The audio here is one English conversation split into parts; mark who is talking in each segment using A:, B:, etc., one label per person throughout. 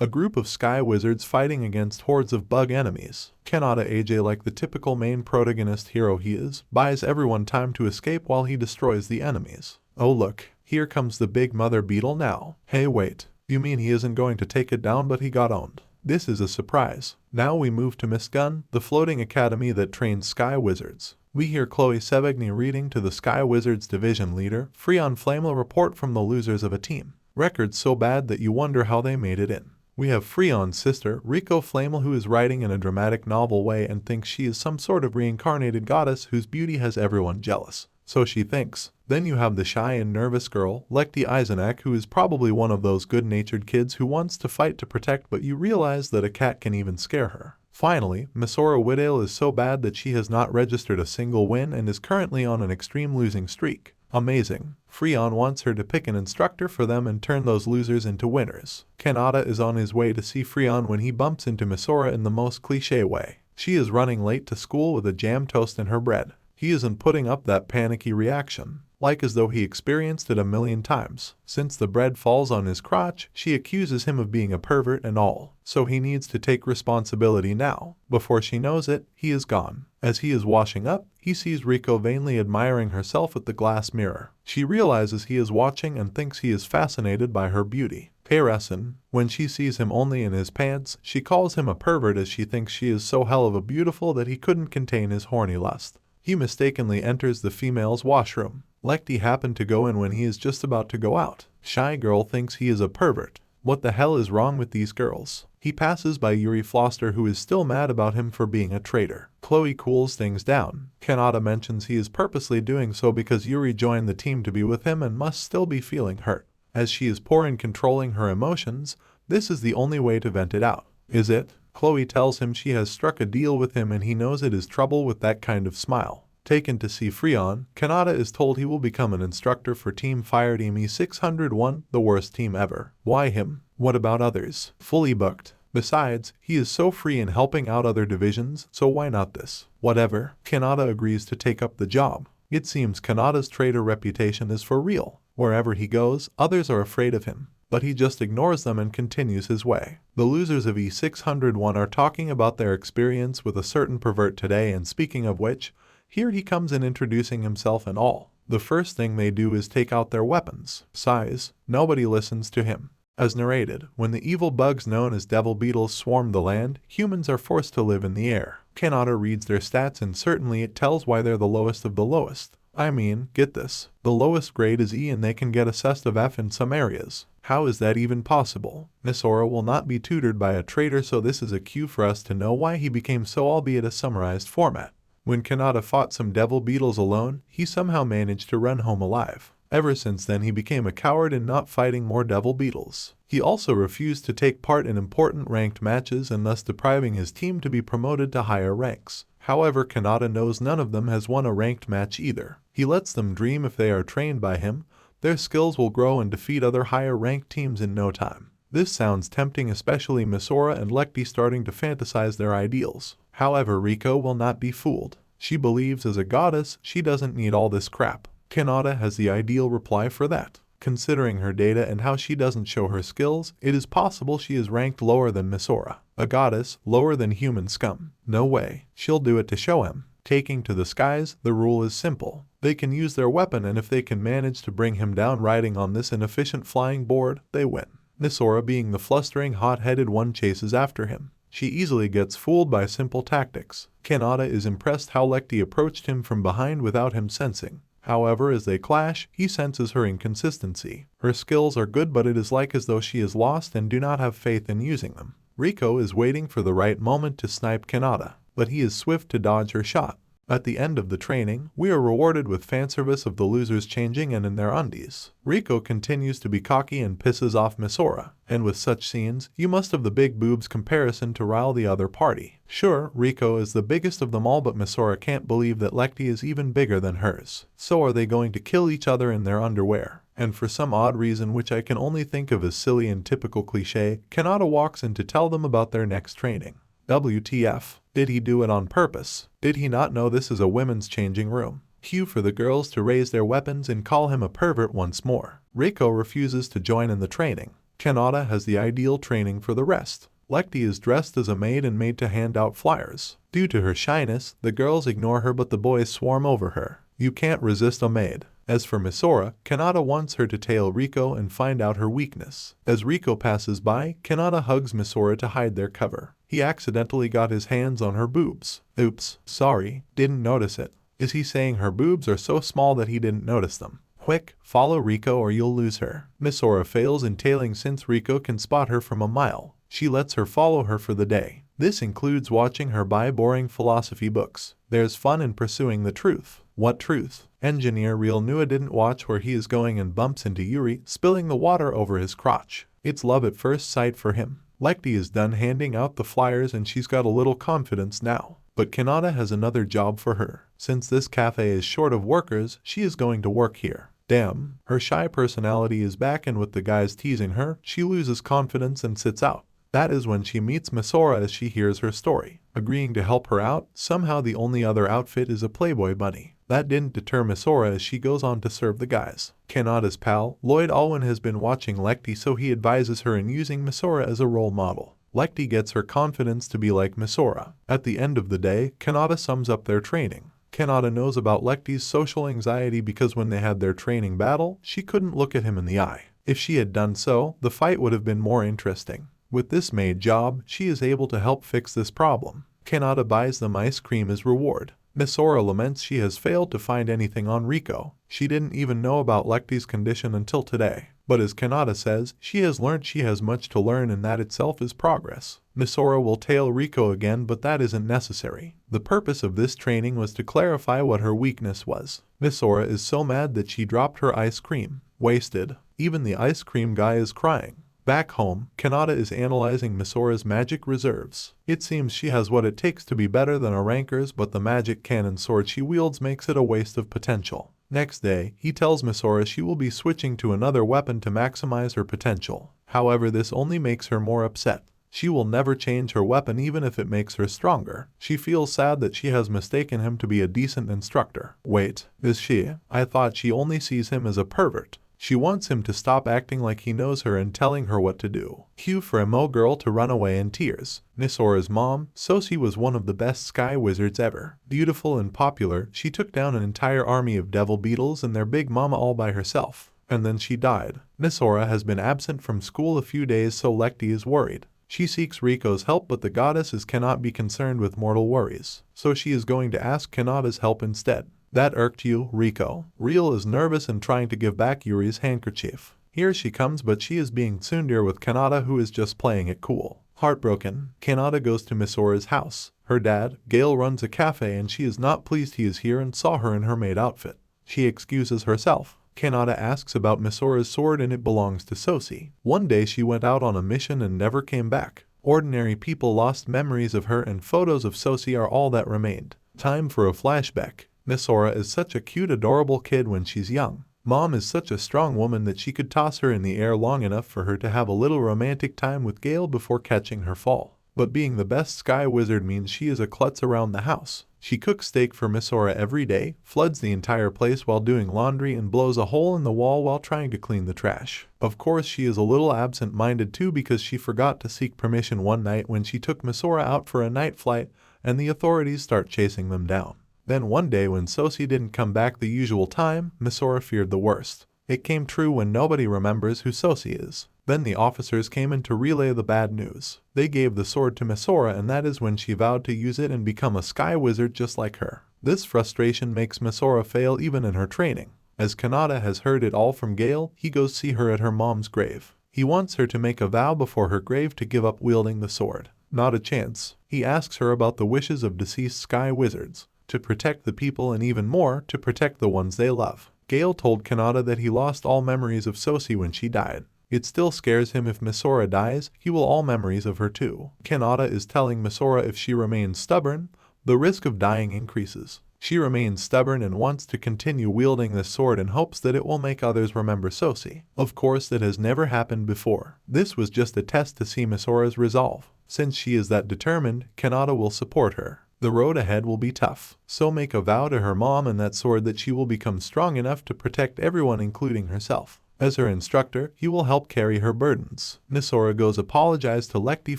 A: A group of sky wizards fighting against hordes of bug enemies. Kanata AJ, like the typical main protagonist hero he is, buys everyone time to escape while he destroys the enemies. Oh look, here comes the big mother beetle now. Hey wait, you mean he isn't going to take it down, but he got owned. This is a surprise. Now we move to Miss Gun, the floating academy that trains sky wizards. We hear Chloe Sevigny reading to the Sky Wizards division leader, Freon Flame, a report from the losers of a team. Records so bad that you wonder how they made it in. We have Freon's sister, Rico Flamel, who is writing in a dramatic novel way and thinks she is some sort of reincarnated goddess whose beauty has everyone jealous. So she thinks. Then you have the shy and nervous girl, Lekti Eisenak, who is probably one of those good-natured kids who wants to fight to protect, but you realize that a cat can even scare her. Finally, Misora Whitale is so bad that she has not registered a single win and is currently on an extreme losing streak. Amazing. Freon wants her to pick an instructor for them and turn those losers into winners. Kanata is on his way to see Freon when he bumps into Misora in the most cliché way. She is running late to school with a jam toast in her bread. He isn't putting up that panicky reaction, like as though he experienced it a million times. Since the bread falls on his crotch, she accuses him of being a pervert and all. So he needs to take responsibility now. Before she knows it, he is gone. As he is washing up, he sees Rico vainly admiring herself at the glass mirror. She realizes he is watching and thinks he is fascinated by her beauty. Parasin, when she sees him only in his pants, she calls him a pervert as she thinks she is so hell of a beautiful that he couldn't contain his horny lust. He mistakenly enters the female's washroom. Lekti happened to go in when he is just about to go out. Shy girl thinks he is a pervert. What the hell is wrong with these girls? He passes by Yuri Floster, who is still mad about him for being a traitor. Chloe cools things down. Kanata mentions he is purposely doing so because Yuri joined the team to be with him and must still be feeling hurt. As she is poor in controlling her emotions, this is the only way to vent it out. Is it? Chloe tells him she has struck a deal with him and he knows it is trouble with that kind of smile. Taken to see Freon, Kanata is told he will become an instructor for Team Fire Team E601, the worst team ever. Why him? What about others? Fully booked. Besides, he is so free in helping out other divisions, so why not this? Whatever. Kanata agrees to take up the job. It seems Kanata's traitor reputation is for real. Wherever he goes, others are afraid of him. But he just ignores them and continues his way. The losers of E601 are talking about their experience with a certain pervert today, and speaking of which, here he comes in introducing himself and all. The first thing they do is take out their weapons. Sighs. Nobody listens to him. As narrated, when the evil bugs known as devil beetles swarm the land, humans are forced to live in the air. Kanata reads their stats and certainly it tells why they're the lowest of the lowest. I mean, get this. The lowest grade is E and they can get assessed of F in some areas. How is that even possible? Misora will not be tutored by a traitor, so this is a cue for us to know why he became so, albeit a summarized format. When Kanata fought some devil beetles alone, he somehow managed to run home alive. Ever since then he became a coward in not fighting more devil beetles. He also refused to take part in important ranked matches and thus depriving his team to be promoted to higher ranks. However, Kanata knows none of them has won a ranked match either. He lets them dream if they are trained by him, their skills will grow and defeat other higher ranked teams in no time. This sounds tempting, especially Misora and Lekti starting to fantasize their ideals. However, Rico will not be fooled. She believes as a goddess she doesn't need all this crap. Kanata has the ideal reply for that. Considering her data and how she doesn't show her skills, it is possible she is ranked lower than Misora. A goddess, lower than human scum. No way. She'll do it to show him. Taking to the skies, the rule is simple. They can use their weapon, and if they can manage to bring him down riding on this inefficient flying board, they win. Misora, being the flustering, hot-headed one, chases after him. She easily gets fooled by simple tactics. Kanata is impressed how Lekti approached him from behind without him sensing. However, as they clash, he senses her inconsistency. Her skills are good, but it is like as though she is lost and do not have faith in using them. Rico is waiting for the right moment to snipe Kanata, but he is swift to dodge her shot. At the end of the training, we are rewarded with fanservice of the losers changing and in their undies. Rico continues to be cocky and pisses off Misora, and with such scenes, you must have the big boobs comparison to rile the other party. Sure, Rico is the biggest of them all, but Misora can't believe that Lekti is even bigger than hers. So are they going to kill each other in their underwear? And for some odd reason which I can only think of as silly and typical cliché, Kanata walks in to tell them about their next training. WTF. Did he do it on purpose? Did he not know this is a women's changing room? Cue for the girls to raise their weapons and call him a pervert once more. Rico refuses to join in the training. Kanata has the ideal training for the rest. Lecty is dressed as a maid and made to hand out flyers. Due to her shyness, the girls ignore her but the boys swarm over her. You can't resist a maid. As for Misora, Kanata wants her to tail Riko and find out her weakness. As Riko passes by, Kanata hugs Misora to hide their cover. He accidentally got his hands on her boobs. Oops, sorry, didn't notice it. Is he saying her boobs are so small that he didn't notice them? Quick, follow Riko or you'll lose her. Misora fails in tailing since Riko can spot her from a mile. She lets her follow her for the day. This includes watching her buy boring philosophy books. There's fun in pursuing the truth. What truth? Engineer Real Nua didn't watch where he is going and bumps into Yuri, spilling the water over his crotch. It's love at first sight for him. Lecty is done handing out the flyers and she's got a little confidence now. But Kanata has another job for her. Since this cafe is short of workers, she is going to work here. Damn, her shy personality is back and with the guys teasing her, she loses confidence and sits out. That is when she meets Misora as she hears her story. Agreeing to help her out, somehow the only other outfit is a Playboy bunny. That didn't deter Misora as she goes on to serve the guys. Kanata's pal, Lloyd Alwyn has been watching Lecty so he advises her in using Misora as a role model. Lecty gets her confidence to be like Misora. At the end of the day, Kanata sums up their training. Kanata knows about Lecty's social anxiety because when they had their training battle, she couldn't look at him in the eye. If she had done so, the fight would have been more interesting. With this maid job, she is able to help fix this problem. Kanata buys them ice cream as reward. Misora laments she has failed to find anything on Riko. She didn't even know about Lecty's condition until today. But as Kanata says, she has learned she has much to learn and that itself is progress. Misora will tail Riko again but that isn't necessary. The purpose of this training was to clarify what her weakness was. Misora is so mad that she dropped her ice cream. Wasted. Even the ice cream guy is crying. Back home, Kanata is analyzing Misora's magic reserves. It seems she has what it takes to be better than a ranker's but the magic cannon sword she wields makes it a waste of potential. Next day, he tells Misora she will be switching to another weapon to maximize her potential. However, this only makes her more upset. She will never change her weapon even if it makes her stronger. She feels sad that she has mistaken him to be a decent instructor. Wait, is she? I thought she only sees him as a pervert. She wants him to stop acting like he knows her and telling her what to do. Cue for a Mo girl to run away in tears. Misora's mom, Sosi, was one of the best sky wizards ever. Beautiful and popular, she took down an entire army of devil beetles and their big mama all by herself. And then she died. Misora has been absent from school a few days so Lecty is worried. She seeks Riko's help but the goddesses cannot be concerned with mortal worries. So she is going to ask Kanata's help instead. That irked you, Riko. Real is nervous and trying to give back Yuri's handkerchief. Here she comes but she is being tsundere with Kanata who is just playing it cool. Heartbroken, Kanata goes to Misora's house. Her dad, Gale, runs a cafe and she is not pleased he is here and saw her in her maid outfit. She excuses herself. Kanata asks about Misora's sword and it belongs to Sosi. One day she went out on a mission and never came back. Ordinary people lost memories of her and photos of Sosi are all that remained. Time for a flashback. Misora is such a cute adorable kid when she's young. Mom is such a strong woman that she could toss her in the air long enough for her to have a little romantic time with Gale before catching her fall. But being the best sky wizard means she is a klutz around the house. She cooks steak for Misora every day, floods the entire place while doing laundry and blows a hole in the wall while trying to clean the trash. Of course she is a little absent-minded too because she forgot to seek permission one night when she took Misora out for a night flight and the authorities start chasing them down. Then one day when Sosi didn't come back the usual time, Misora feared the worst. It came true when nobody remembers who Sosi is. Then the officers came in to relay the bad news. They gave the sword to Misora and that is when she vowed to use it and become a sky wizard just like her. This frustration makes Misora fail even in her training. As Kanata has heard it all from Gale, he goes see her at her mom's grave. He wants her to make a vow before her grave to give up wielding the sword. Not a chance. He asks her about the wishes of deceased sky wizards. To protect the people and even more, to protect the ones they love. Gale told Kanata that he lost all memories of Sosi when she died. It still scares him if Misora dies, he will all memories of her too. Kanata is telling Misora if she remains stubborn, the risk of dying increases. She remains stubborn and wants to continue wielding this sword in hopes that it will make others remember Sosi. Of course, that has never happened before. This was just a test to see Misora's resolve. Since she is that determined, Kanata will support her. The road ahead will be tough, so make a vow to her mom and that sword that she will become strong enough to protect everyone including herself. As her instructor, he will help carry her burdens. Misora goes apologize to Lecty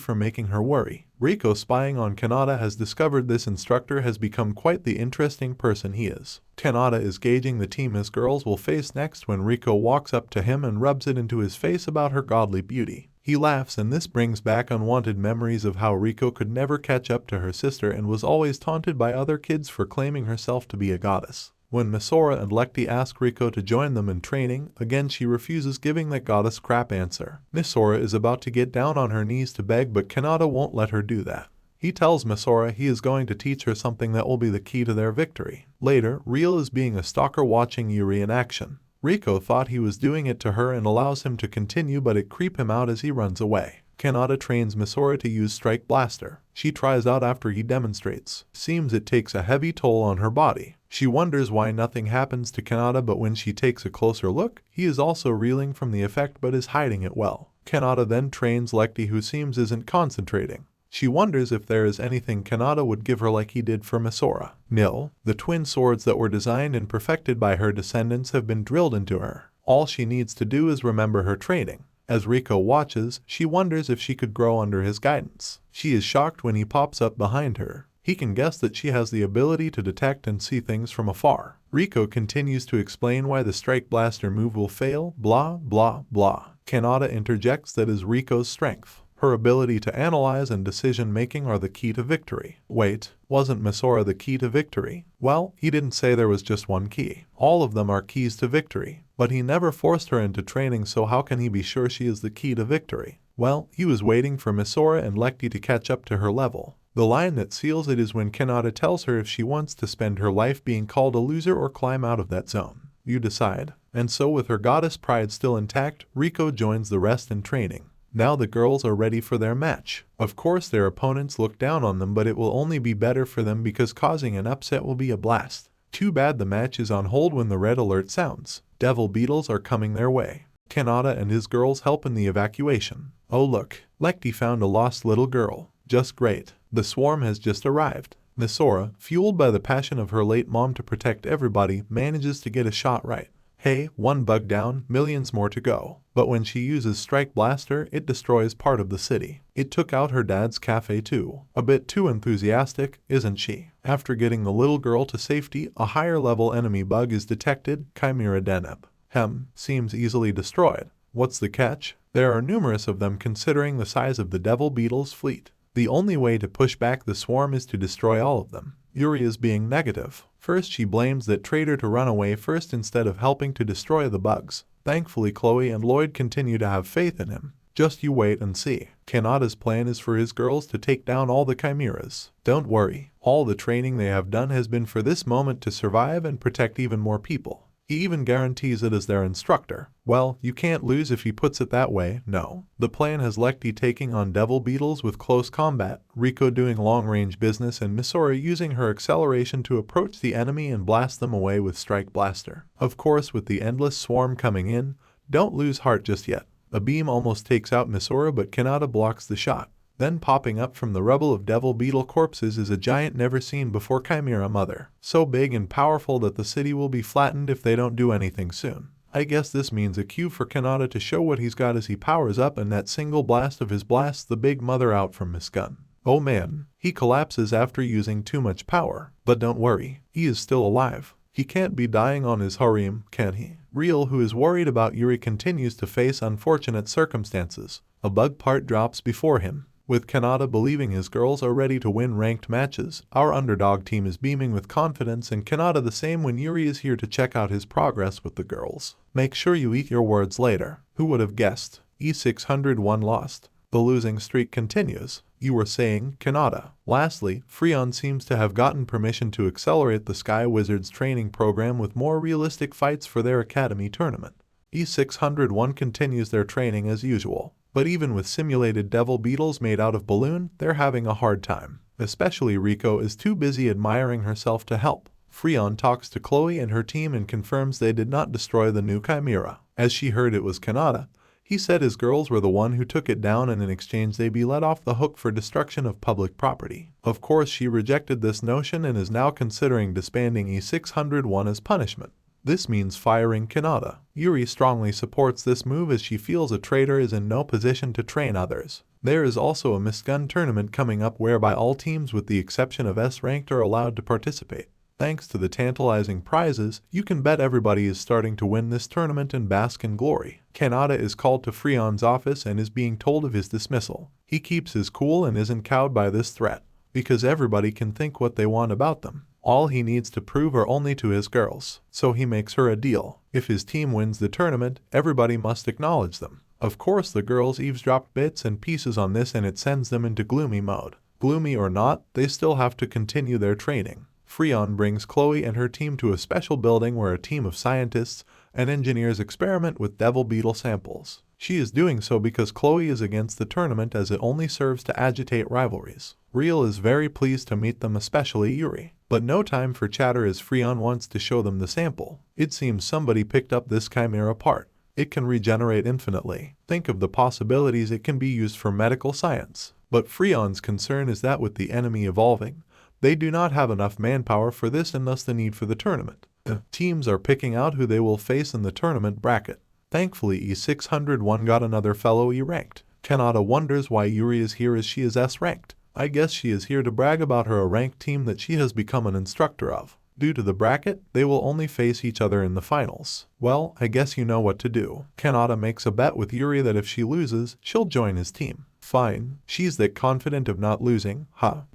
A: for making her worry. Riko, spying on Kanata, has discovered this instructor has become quite the interesting person he is. Kanata is gauging the team his girls will face next when Riko walks up to him and rubs it into his face about her godly beauty. He laughs, and this brings back unwanted memories of how Riko could never catch up to her sister and was always taunted by other kids for claiming herself to be a goddess. When Misora and Lecty ask Riko to join them in training, again she refuses, giving that goddess crap answer. Misora is about to get down on her knees to beg, but Kanata won't let her do that. He tells Misora he is going to teach her something that will be the key to their victory. Later, Real is being a stalker watching Yuri in action. Riko thought he was doing it to her and allows him to continue, but it creeps him out as he runs away. Kanata trains Misora to use Strike Blaster. She tries out after he demonstrates. Seems it takes a heavy toll on her body. She wonders why nothing happens to Kanata, but when she takes a closer look, he is also reeling from the effect but is hiding it well. Kanata then trains Lecty, who seems isn't concentrating. She wonders if there is anything Kanata would give her like he did for Misora. Nil. The twin swords that were designed and perfected by her descendants have been drilled into her. All she needs to do is remember her training. As Riko watches, she wonders if she could grow under his guidance. She is shocked when he pops up behind her. He can guess that she has the ability to detect and see things from afar. Riko continues to explain why the Strike Blaster move will fail, blah blah blah. Kanata interjects that is Riko's strength. Her ability to analyze and decision-making are the key to victory. Wait, wasn't Misora the key to victory? Well, he didn't say there was just one key. All of them are keys to victory. But he never forced her into training, so how can he be sure she is the key to victory? Well, he was waiting for Misora and Lecty to catch up to her level. The line that seals it is when Kanata tells her if she wants to spend her life being called a loser or climb out of that zone. You decide. And so, with her goddess pride still intact, Riko joins the rest in training. Now the girls are ready for their match. Of course their opponents look down on them, but it will only be better for them because causing an upset will be a blast. Too bad the match is on hold when the red alert sounds. Devil beetles are coming their way. Kanata and his girls help in the evacuation. Oh look, Lecty found a lost little girl. Just great. The swarm has just arrived. Misora, fueled by the passion of her late mom to protect everybody, manages to get a shot right. Hey, one bug down, millions more to go. But when she uses Strike Blaster, it destroys part of the city. It took out her dad's cafe too. A bit too enthusiastic, isn't she? After getting the little girl to safety, a higher level enemy bug is detected, Chimera Deneb. Seems easily destroyed. What's the catch? There are numerous of them considering the size of the Devil Beetle's fleet. The only way to push back the swarm is to destroy all of them. Yuri is being negative. First she blames that traitor to run away first instead of helping to destroy the bugs. Thankfully Chloe and Lloyd continue to have faith in him. Just you wait and see. Kanata's plan is for his girls to take down all the chimeras. Don't worry, all the training they have done has been for this moment to survive and protect even more people. He even guarantees it as their instructor. Well, you can't lose if he puts it that way, no. The plan has Lecty taking on Devil Beetles with close combat, Riko doing long-range business, and Misora using her acceleration to approach the enemy and blast them away with Strike Blaster. Of course, with the endless swarm coming in, don't lose heart just yet. A beam almost takes out Misora, but Kanata blocks the shot. Then popping up from the rubble of Devil Beetle corpses is a giant never-seen-before Chimera Mother. So big and powerful that the city will be flattened if they don't do anything soon. I guess this means a cue for Kanata to show what he's got as he powers up, and that single blast of his blasts the big mother out from his gun. Oh man, he collapses after using too much power. But don't worry, he is still alive. He can't be dying on his harem, can he? Real, who is worried about Yuri, continues to face unfortunate circumstances. A bug part drops before him. With Kanata believing his girls are ready to win ranked matches, our underdog team is beaming with confidence, and Kanata the same when Yuri is here to check out his progress with the girls. Make sure you eat your words later. Who would have guessed? E601 lost. The losing streak continues. You were saying, Kanata. Lastly, Freon seems to have gotten permission to accelerate the Sky Wizards training program with more realistic fights for their academy tournament. E601 continues their training as usual. But even with simulated Devil Beetles made out of balloon, they're having a hard time. Especially Riko is too busy admiring herself to help. Freon talks to Chloe and her team and confirms they did not destroy the new Chimera. As she heard it was Kanata, he said his girls were the one who took it down, and in exchange they be let off the hook for destruction of public property. Of course she rejected this notion and is now considering disbanding E601 as punishment. This means firing Kanata. Yuri strongly supports this move as she feels a traitor is in no position to train others. There is also a missed gun tournament coming up whereby all teams with the exception of S-ranked are allowed to participate. Thanks to the tantalizing prizes, you can bet everybody is starting to win this tournament and bask in glory. Kanata is called to Freon's office and is being told of his dismissal. He keeps his cool and isn't cowed by this threat, because everybody can think what they want about them. All he needs to prove are only to his girls, so he makes her a deal. If his team wins the tournament, everybody must acknowledge them. Of course the girls eavesdrop bits and pieces on this and it sends them into gloomy mode. Gloomy or not, they still have to continue their training. Freon brings Chloe and her team to a special building where a team of scientists and engineers experiment with devil beetle samples. She is doing so because Chloe is against the tournament as it only serves to agitate rivalries. Real is very pleased to meet them, especially Yuri. But no time for chatter as Freon wants to show them the sample. It seems somebody picked up this chimera part. It can regenerate infinitely. Think of the possibilities it can be used for medical science. But Freon's concern is that with the enemy evolving, they do not have enough manpower for this and thus the need for the tournament. The teams are picking out who they will face in the tournament bracket. Thankfully E601 got another fellow E-ranked. Kanata wonders why Yuri is here as she is S-ranked. I guess she is here to brag about her ranked team that she has become an instructor of. Due to the bracket, they will only face each other in the finals. Well, I guess you know what to do. Kanata makes a bet with Yuri that if she loses, she'll join his team. Fine, she's that confident of not losing.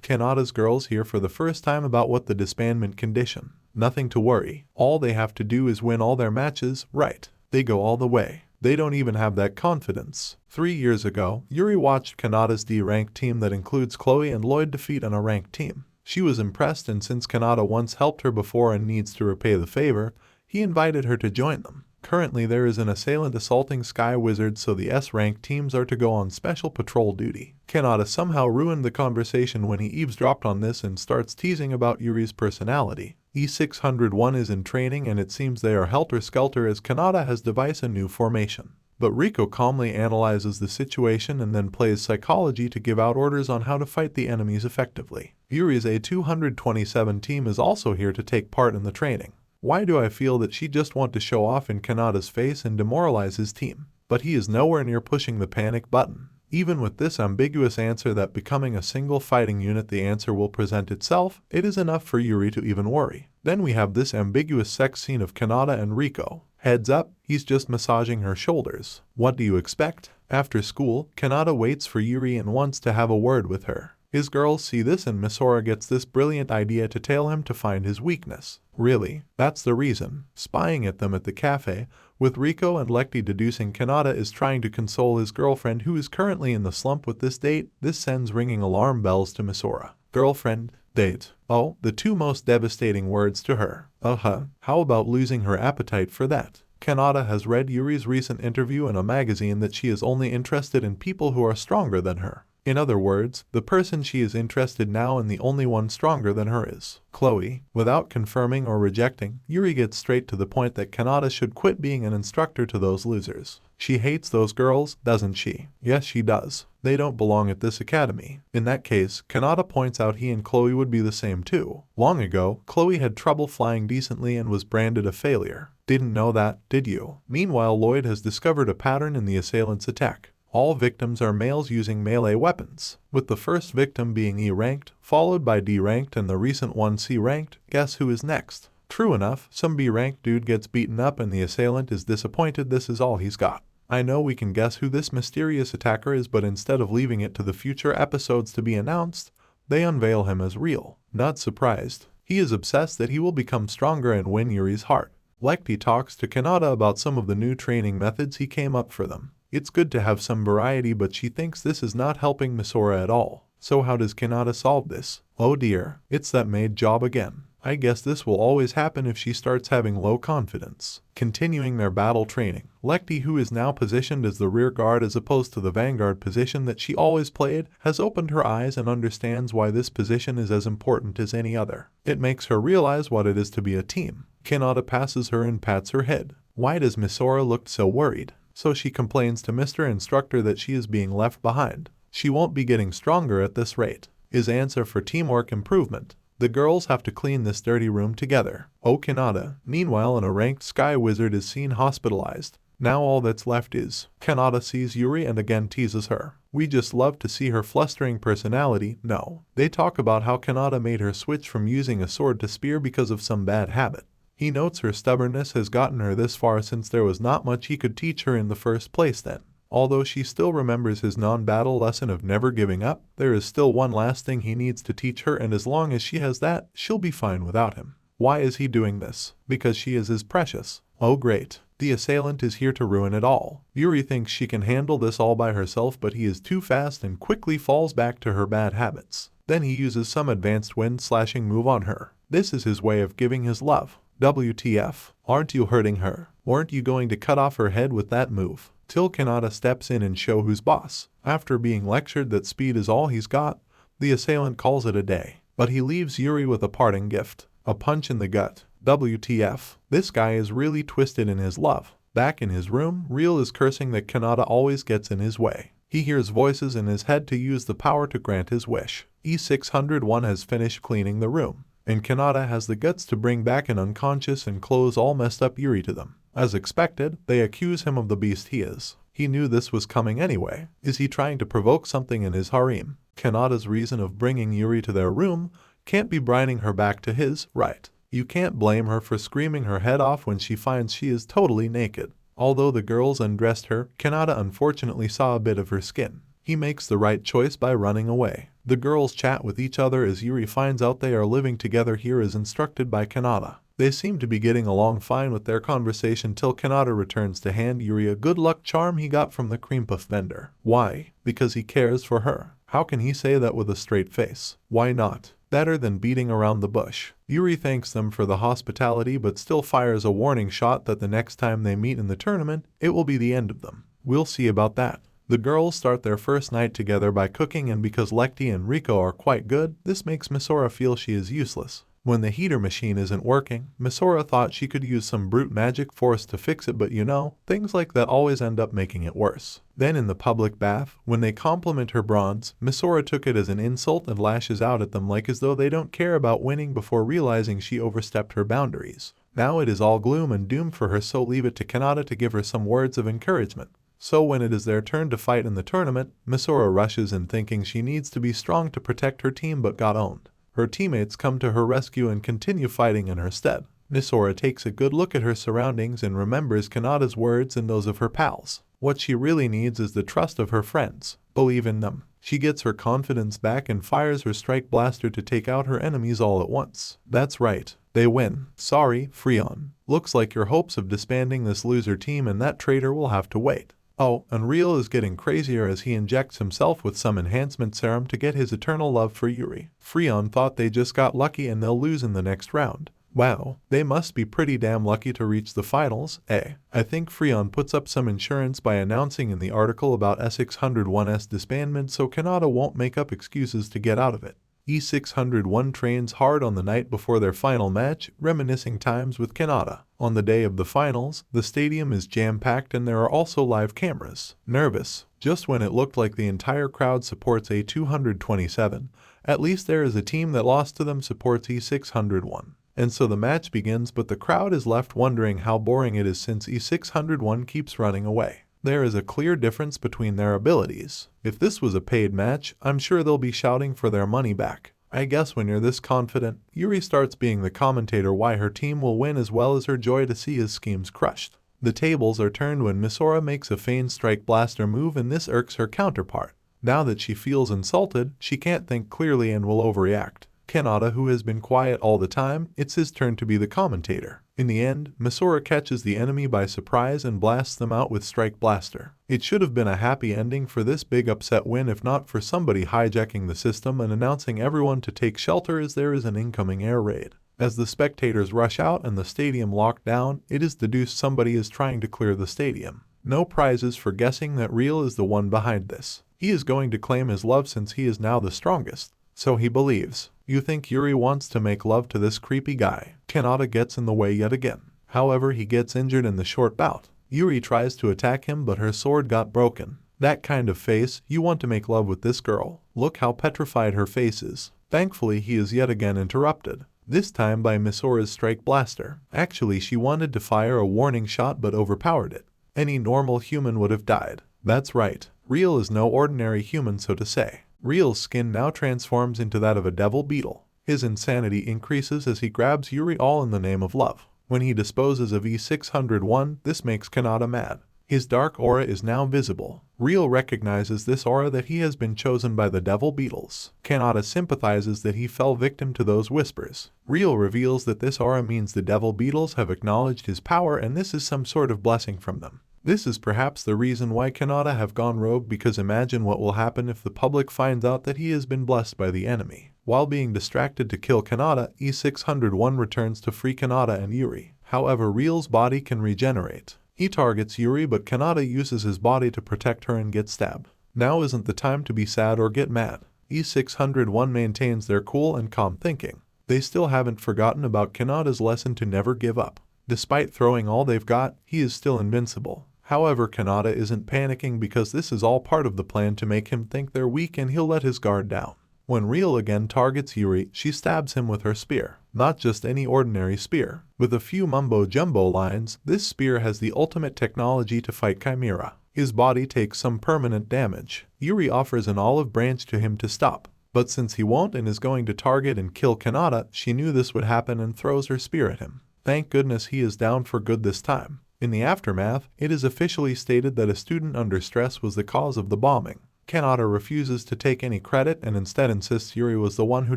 A: Kanata's girls hear for the first time about what the disbandment condition. Nothing to worry. All they have to do is win all their matches, right? They go all the way. They don't even have that confidence. 3 years ago, Yuri watched Kanata's D-ranked team that includes Chloe and Lloyd defeat an A-ranked team. She was impressed, and since Kanata once helped her before and needs to repay the favor, he invited her to join them. Currently there is an assailant assaulting Sky Wizard, so the S-ranked teams are to go on special patrol duty. Kanata somehow ruined the conversation when he eavesdropped on this and starts teasing about Yuri's personality. E601 is in training and it seems they are helter-skelter as Kanata has devised a new formation. But Rico calmly analyzes the situation and then plays psychology to give out orders on how to fight the enemies effectively. Yuri's A227 team is also here to take part in the training. Why do I feel that she just wants to show off in Kanata's face and demoralize his team? But he is nowhere near pushing the panic button. Even with this ambiguous answer that becoming a single fighting unit the answer will present itself, it is enough for Yuri to even worry. Then we have this ambiguous sex scene of Kanata and Rico. Heads up, he's just massaging her shoulders. What do you expect? After school, Kanata waits for Yuri and wants to have a word with her. His girls see this and Misora gets this brilliant idea to tell him to find his weakness. Really, that's the reason. Spying at them at the cafe, with Rico and Lecty deducing Kanata is trying to console his girlfriend who is currently in the slump with this date, this sends ringing alarm bells to Misora. Girlfriend, date. Oh, the two most devastating words to her. How about losing her appetite for that? Kanata has read Yuri's recent interview in a magazine that she is only interested in people who are stronger than her. In other words, the person she is interested now and the only one stronger than her is Chloe. Without confirming or rejecting, Yuri gets straight to the point that Kanata should quit being an instructor to those losers. She hates those girls, doesn't she? Yes, she does. They don't belong at this academy. In that case, Kanata points out he and Chloe would be the same too. Long ago, Chloe had trouble flying decently and was branded a failure. Didn't know that, did you? Meanwhile, Lloyd has discovered a pattern in the assailant's attack. All victims are males using melee weapons, with the first victim being E-ranked, followed by D-ranked and the recent one C-ranked. Guess who is next? True enough, some B-ranked dude gets beaten up and the assailant is disappointed this is all he's got. I know we can guess who this mysterious attacker is, but instead of leaving it to the future episodes to be announced, they unveil him as real. Not surprised. He is obsessed that he will become stronger and win Yuri's heart. Lecty talks to Kanata about some of the new training methods he came up for them. It's good to have some variety, but she thinks this is not helping Misora at all. So how does Kanata solve this? Oh dear, it's that maid job again. I guess this will always happen if she starts having low confidence. Continuing their battle training, Lecty, who is now positioned as the rear guard as opposed to the vanguard position that she always played, has opened her eyes and understands why this position is as important as any other. It makes her realize what it is to be a team. Kanata passes her and pats her head. Why does Misora look so worried? So she complains to Mr. Instructor that she is being left behind. She won't be getting stronger at this rate. His answer for teamwork improvement. The girls have to clean this dirty room together. Oh, Kanata. Meanwhile, a ranked sky wizard is seen hospitalized. Now all that's left is Kanata sees Yuri and again teases her. We just love to see her flustering personality. No. They talk about how Kanata made her switch from using a sword to spear because of some bad habit. He notes her stubbornness has gotten her this far since there was not much he could teach her in the first place then. Although she still remembers his non-battle lesson of never giving up, there is still one last thing he needs to teach her, and as long as she has that, she'll be fine without him. Why is he doing this? Because she is his precious. Oh great. The assailant is here to ruin it all. Yuri thinks she can handle this all by herself, but he is too fast and quickly falls back to her bad habits. Then he uses some advanced wind-slashing move on her. This is his way of giving his love. WTF. Aren't you hurting her? Weren't you going to cut off her head with that move? Till Kanata steps in and show who's boss. After being lectured that speed is all he's got, the assailant calls it a day. But he leaves Yuri with a parting gift. A punch in the gut. WTF. This guy is really twisted in his love. Back in his room, Real is cursing that Kanata always gets in his way. He hears voices in his head to use the power to grant his wish. E601 has finished cleaning the room, and Kanata has the guts to bring back an unconscious and clothes all messed up Yuri to them. As expected, they accuse him of the beast he is. He knew this was coming anyway. Is he trying to provoke something in his harem? Kanata's reason of bringing Yuri to their room can't be brining her back to his, right? You can't blame her for screaming her head off when she finds she is totally naked. Although the girls undressed her, Kanata unfortunately saw a bit of her skin. He makes the right choice by running away. The girls chat with each other as Yuri finds out they are living together here as instructed by Kanata. They seem to be getting along fine with their conversation till Kanata returns to hand Yuri a good luck charm he got from the cream puff vendor. Why? Because he cares for her. How can he say that with a straight face? Why not? Better than beating around the bush. Yuri thanks them for the hospitality but still fires a warning shot that the next time they meet in the tournament, it will be the end of them. We'll see about that. The girls start their first night together by cooking, and because Lekti and Riko are quite good, this makes Misora feel she is useless. When the heater machine isn't working, Misora thought she could use some brute magic force to fix it, but you know, things like that always end up making it worse. Then in the public bath, when they compliment her bronze, Misora took it as an insult and lashes out at them like as though they don't care about winning before realizing she overstepped her boundaries. Now it is all gloom and doom for her, so leave it to Kanata to give her some words of encouragement. So when it is their turn to fight in the tournament, Misora rushes in thinking she needs to be strong to protect her team but got owned. Her teammates come to her rescue and continue fighting in her stead. Misora takes a good look at her surroundings and remembers Kanata's words and those of her pals. What she really needs is the trust of her friends. Believe in them. She gets her confidence back and fires her strike blaster to take out her enemies all at once. That's right. They win. Sorry, Freon. Looks like your hopes of disbanding this loser team and that traitor will have to wait. Oh, Unreal is getting crazier as he injects himself with some enhancement serum to get his eternal love for Yuri. Freon thought they just got lucky and they'll lose in the next round. Wow, they must be pretty damn lucky to reach the finals, eh? I think Freon puts up some insurance by announcing in the article about E601's disbandment so Kanata won't make up excuses to get out of it. E601 trains hard on the night before their final match, reminiscing times with Kanata. On the day of the finals, the stadium is jam-packed and there are also live cameras. Nervous. Just when it looked like the entire crowd supports A227, at least there is a team that lost to them supports E601. And so the match begins, but the crowd is left wondering how boring it is since E601 keeps running away. There is a clear difference between their abilities. If this was a paid match, I'm sure they'll be shouting for their money back. I guess when you're this confident, Yuri starts being the commentator why her team will win as well as her joy to see his schemes crushed. The tables are turned when Misora makes a feigned strike blaster move and this irks her counterpart. Now that she feels insulted, she can't think clearly and will overreact. Kanata, who has been quiet all the time, it's his turn to be the commentator. In the end, Misora catches the enemy by surprise and blasts them out with Strike Blaster. It should have been a happy ending for this big upset win if not for somebody hijacking the system and announcing everyone to take shelter as there is an incoming air raid. As the spectators rush out and the stadium locked down, it is deduced somebody is trying to clear the stadium. No prizes for guessing that Real is the one behind this. He is going to claim his love since he is now the strongest. So he believes. You think Yuri wants to make love to this creepy guy. Kanata gets in the way yet again. However, he gets injured in the short bout. Yuri tries to attack him but her sword got broken. That kind of face, you want to make love with this girl. Look how petrified her face is. Thankfully he is yet again interrupted, this time by Misora's strike blaster. Actually she wanted to fire a warning shot but overpowered it. Any normal human would have died. That's right, Real is no ordinary human so to say. Real's skin now transforms into that of a devil beetle. His insanity increases as he grabs Yuri all in the name of love. When he disposes of E601, this makes Kanata mad. His dark aura is now visible. Real recognizes this aura that he has been chosen by the devil beetles. Kanata sympathizes that he fell victim to those whispers. Real reveals that this aura means the devil beetles have acknowledged his power and this is some sort of blessing from them. This is perhaps the reason why Kanata have gone rogue, because imagine what will happen if the public finds out that he has been blessed by the enemy. While being distracted to kill Kanata, E601 returns to free Kanata and Yuri. However, Real's body can regenerate. He targets Yuri but Kanata uses his body to protect her and gets stabbed. Now isn't the time to be sad or get mad. E601 maintains their cool and calm thinking. They still haven't forgotten about Kanata's lesson to never give up. Despite throwing all they've got, he is still invincible. However, Kanata isn't panicking because this is all part of the plan to make him think they're weak and he'll let his guard down. When Real again targets Yuri, she stabs him with her spear. Not just any ordinary spear. With a few mumbo-jumbo lines, this spear has the ultimate technology to fight Chimera. His body takes some permanent damage. Yuri offers an olive branch to him to stop. But since he won't and is going to target and kill Kanata, she knew this would happen and throws her spear at him. Thank goodness he is down for good this time. In the aftermath, it is officially stated that a student under stress was the cause of the bombing. Kanata refuses to take any credit and instead insists Yuri was the one who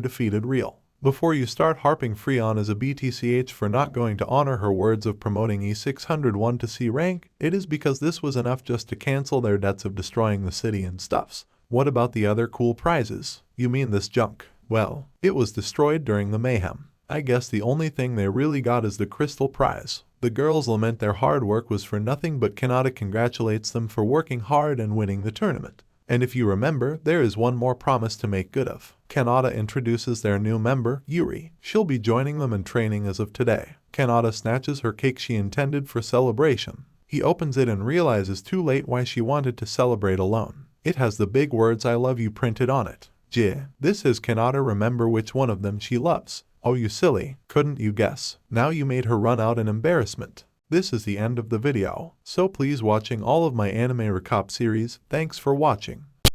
A: defeated Real. Before you start harping Freon as a BTCH for not going to honor her words of promoting E601 to C rank, it is because this was enough just to cancel their debts of destroying the city and stuffs. What about the other cool prizes? You mean this junk? Well, it was destroyed during the mayhem. I guess the only thing they really got is the crystal prize. The girls lament their hard work was for nothing but Kanata congratulates them for working hard and winning the tournament. And if you remember, there is one more promise to make good of. Kanata introduces their new member, Yuri. She'll be joining them in training as of today. Kanata snatches her cake she intended for celebration. He opens it and realizes too late why she wanted to celebrate alone. It has the big words "I love you" printed on it. This is Kanata remember which one of them she loves. Oh you silly, couldn't you guess? Now you made her run out in embarrassment. This is the end of the video, so please watching all of my anime recap series. Thanks for watching.